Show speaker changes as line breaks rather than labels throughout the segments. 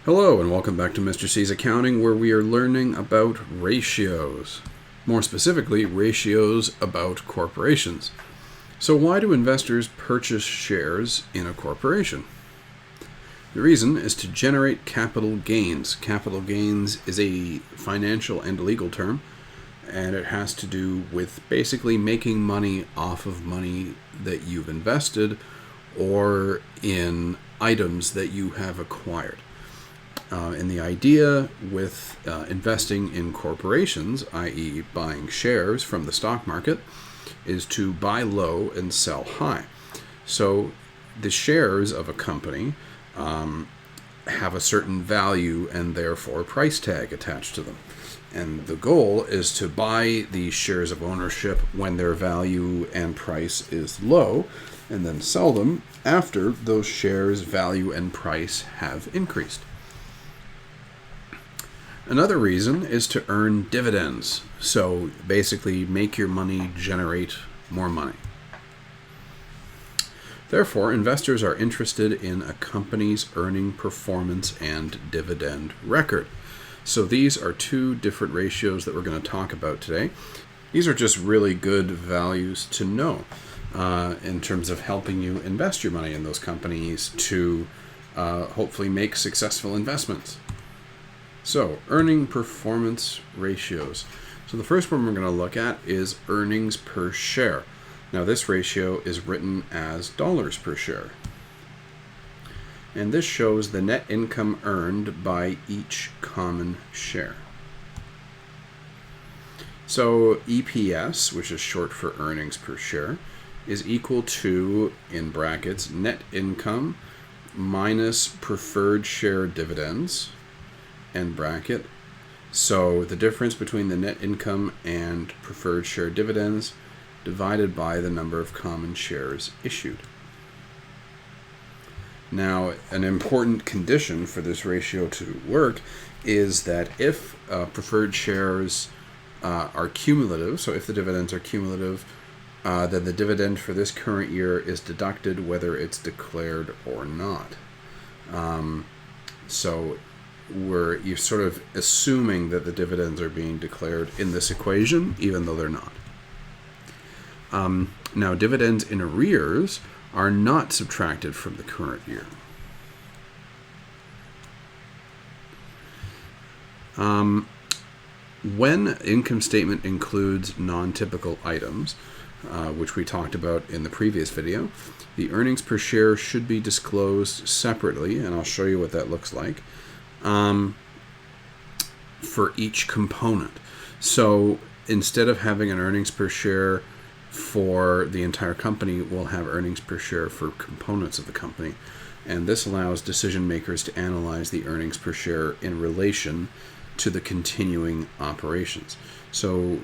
Hello and welcome back to Mr. C's Accounting, where we are learning about ratios. More specifically, ratios about corporations. So why do investors purchase shares in a corporation? The reason is to generate capital gains. Capital gains is a financial and legal term, and it has to do with basically making money off of money that you've invested or in items that you have acquired. And the idea with investing in corporations, i.e. buying shares from the stock market, is to buy low and sell high. So the shares of a company have a certain value and therefore price tag attached to them. And the goal is to buy these shares of ownership when their value and price is low, and then sell them after those shares' value and price have increased. Another reason is to earn dividends. So basically make your money generate more money. Therefore, investors are interested in a company's earning performance and dividend record. So these are two different ratios that we're going to talk about today. These are just really good values to know in terms of helping you invest your money in those companies to hopefully make successful investments. So, earning performance ratios. So the first one we're going to look at is earnings per share. Now this ratio is written as dollars per share. And this shows the net income earned by each common share. So EPS, which is short for earnings per share, is equal to, in brackets, net income minus preferred share dividends, end bracket. So the difference between the net income and preferred share dividends divided by the number of common shares issued. Now, an important condition for this ratio to work is that if preferred shares are cumulative, so if the dividends are cumulative, then the dividend for this current year is deducted whether it's declared or not. So you're sort of assuming that the dividends are being declared in this equation, even though they're not. Now, dividends in arrears are not subtracted from the current year. When income statement includes non-typical items, which we talked about in the previous video, the earnings per share should be disclosed separately, and I'll show you what that looks like. For each component. So instead of having an earnings per share for the entire company, we'll have earnings per share for components of the company. And this allows decision makers to analyze the earnings per share in relation to the continuing operations. So,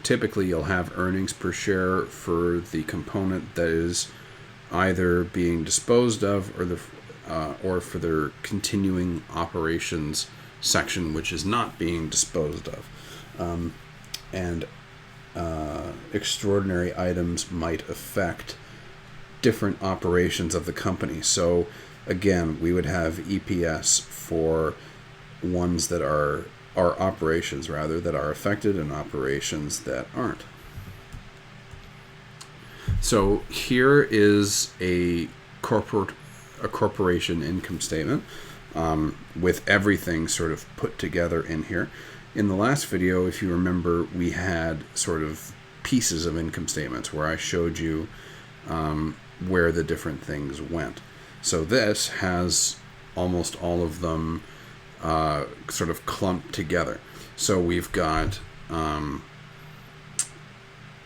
typically you'll have earnings per share for the component that is either being disposed of or for their continuing operations section, which is not being disposed of. And extraordinary items might affect different operations of the company. So again, we would have EPS for ones that are operations rather that are affected and operations that aren't. So here is a corporation income statement with everything sort of put together in here. In the last video, if you remember, we had sort of pieces of income statements where I showed you where the different things went. So this has almost all of them sort of clumped together. So we've got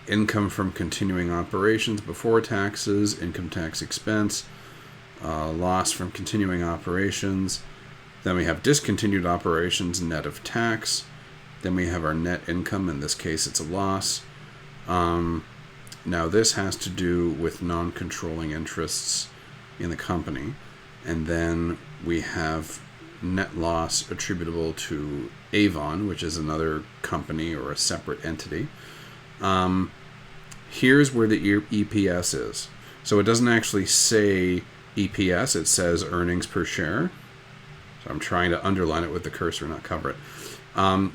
income from continuing operations before taxes, income tax expense, loss from continuing operations. Then we have discontinued operations net of tax. Then we have our net income. In this case, it's a loss. Now this has to do with non-controlling interests in the company. And then we have net loss attributable to Avon, which is another company or a separate entity. Here's where the EPS is. So it doesn't actually say EPS, it says earnings per share. So I'm trying to underline it with the cursor, not cover it.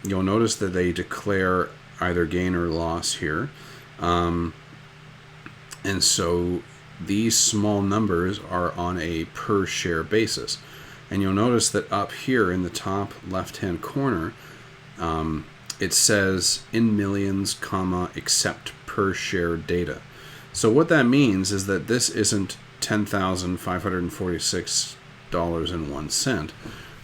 You'll notice that they declare either gain or loss here. And so these small numbers are on a per share basis. And you'll notice that up here in the top left-hand corner, it says in millions, comma, except per share data. So what that means is that this isn't $10,546.01.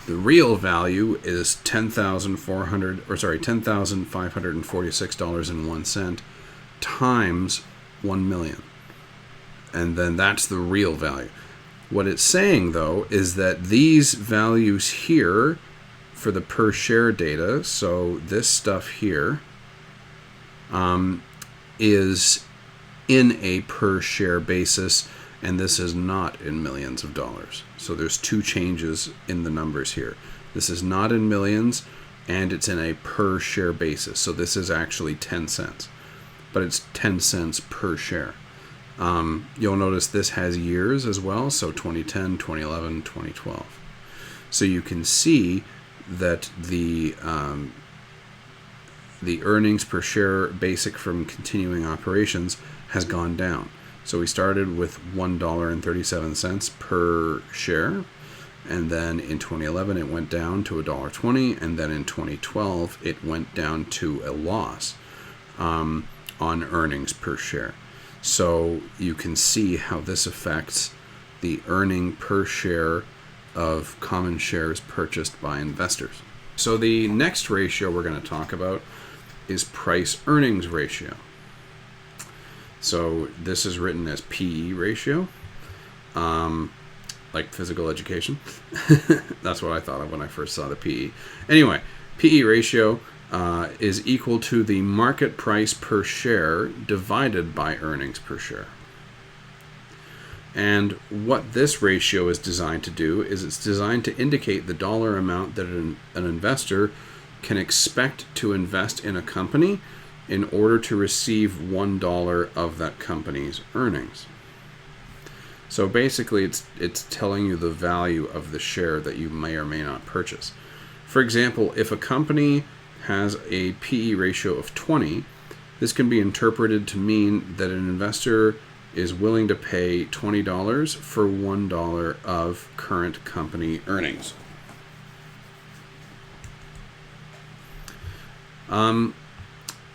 The real value is $10,546.01 times 1 million. And then that's the real value. What it's saying, though, is that these values here for the per share data, so this stuff here, is in a per share basis, and this is not in millions of dollars. So there's two changes in the numbers here. This is not in millions, and it's in a per share basis. So this is actually 10 cents, but it's 10 cents per share. You'll notice this has years as well, so 2010, 2011, 2012. So you can see that the earnings per share basic from continuing operations has gone down. So we started with $1.37 per share, and then in 2011 it went down to $1.20, and then in 2012 it went down to a loss on earnings per share. So you can see how this affects the earning per share of common shares purchased by investors. So the next ratio we're going to talk about is price earnings ratio. So this is written as PE ratio, like physical education. That's what I thought of when I first saw the PE. Anyway, PE ratio is equal to the market price per share divided by earnings per share. And what this ratio is designed to do is it's designed to indicate the dollar amount that an investor can expect to invest in a company in order to receive $1 of that company's earnings. So basically it's telling you the value of the share that you may or may not purchase. For example, if a company has a PE ratio of 20, this can be interpreted to mean that an investor is willing to pay $20 for $1 of current company earnings.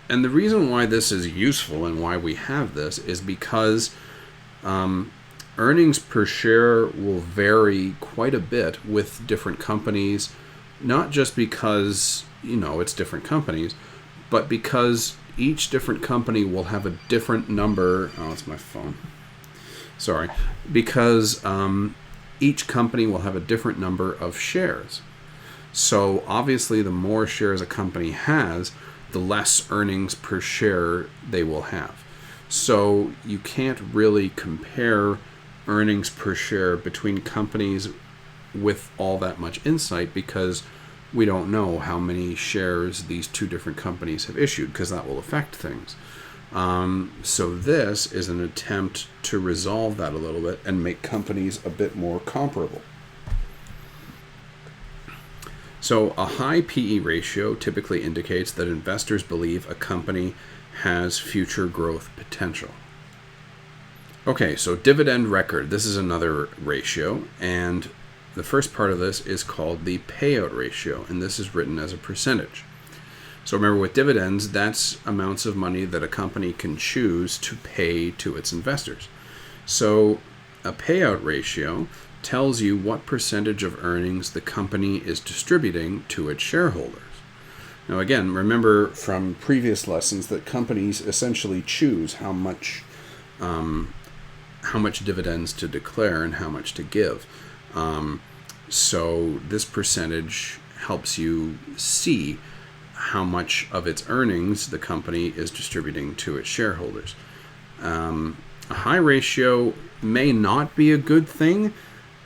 And the reason why this is useful and why we have this is because earnings per share will vary quite a bit with different companies, not just because, it's different companies, but because each different company will have a different number. Oh, it's my phone. Sorry. Because each company will have a different number of shares. So obviously the more shares a company has, the less earnings per share they will have. So you can't really compare earnings per share between companies with all that much insight, because we don't know how many shares these two different companies have issued, because that will affect things. So this is an attempt to resolve that a little bit and make companies a bit more comparable. So a high PE ratio typically indicates that investors believe a company has future growth potential. Okay, so dividend record. This is another ratio, and the first part of this is called the payout ratio, and this is written as a percentage. So remember, with dividends, that's amounts of money that a company can choose to pay to its investors. So a payout ratio tells you what percentage of earnings the company is distributing to its shareholders. Now again, remember from previous lessons that companies essentially choose how much dividends to declare and how much to give. So this percentage helps you see how much of its earnings the company is distributing to its shareholders. A high ratio may not be a good thing,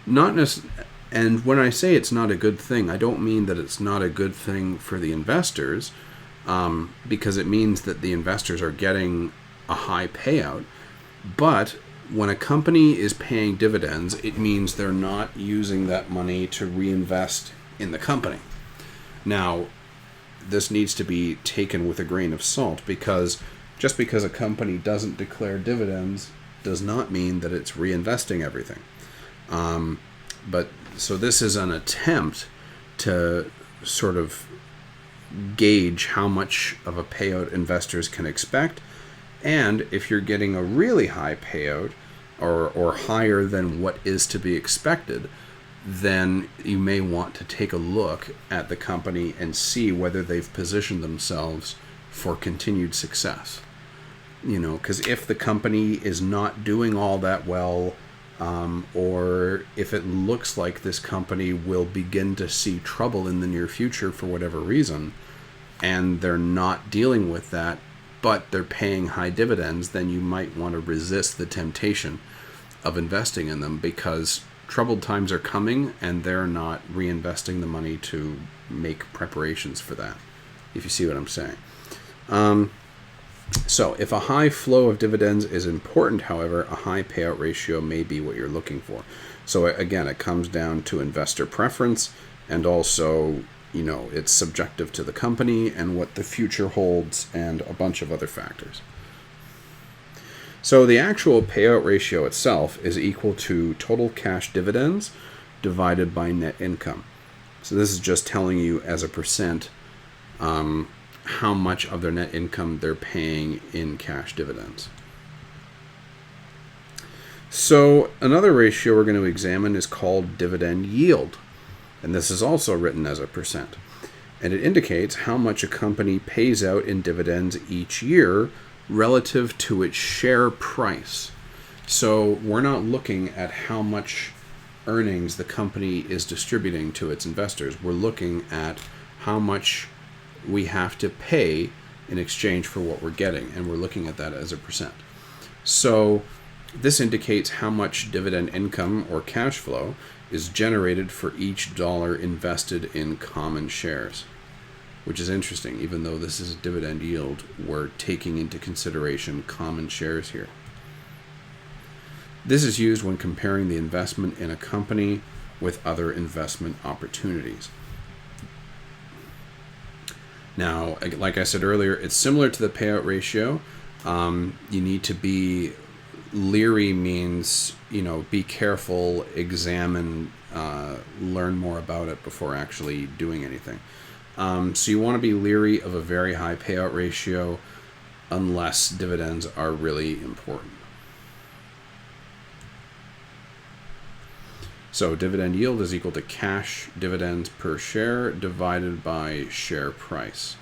and when I say it's not a good thing, I don't mean that it's not a good thing for the investors, because it means that the investors are getting a high payout. But when a company is paying dividends, it means they're not using that money to reinvest in the company. Now, this needs to be taken with a grain of salt, because just because a company doesn't declare dividends does not mean that it's reinvesting everything. But so this is an attempt to sort of gauge how much of a payout investors can expect. And if you're getting a really high payout, or higher than what is to be expected, then you may want to take a look at the company and see whether they've positioned themselves for continued success. Because if the company is not doing all that well, or if it looks like this company will begin to see trouble in the near future for whatever reason, and they're not dealing with that, but they're paying high dividends, then you might want to resist the temptation of investing in them, because troubled times are coming and they're not reinvesting the money to make preparations for that, if you see what I'm saying. So if a high flow of dividends is important, however, a high payout ratio may be what you're looking for. So again, it comes down to investor preference, and also, it's subjective to the company and what the future holds, and a bunch of other factors. So the actual payout ratio itself is equal to total cash dividends divided by net income. So this is just telling you as a percent how much of their net income they're paying in cash dividends. So another ratio we're going to examine is called dividend yield. And this is also written as a percent. And it indicates how much a company pays out in dividends each year relative to its share price. So we're not looking at how much earnings the company is distributing to its investors. We're looking at how much we have to pay in exchange for what we're getting, and we're looking at that as a percent. So this indicates how much dividend income or cash flow is generated for each dollar invested in common shares, which is interesting. Even though this is a dividend yield, we're taking into consideration common shares here. This is used when comparing the investment in a company with other investment opportunities. Now, like I said earlier, it's similar to the payout ratio. You need to be leery, means, be careful, examine, learn more about it before actually doing anything. So you want to be leery of a very high payout ratio unless dividends are really important. So dividend yield is equal to cash dividends per share divided by share price.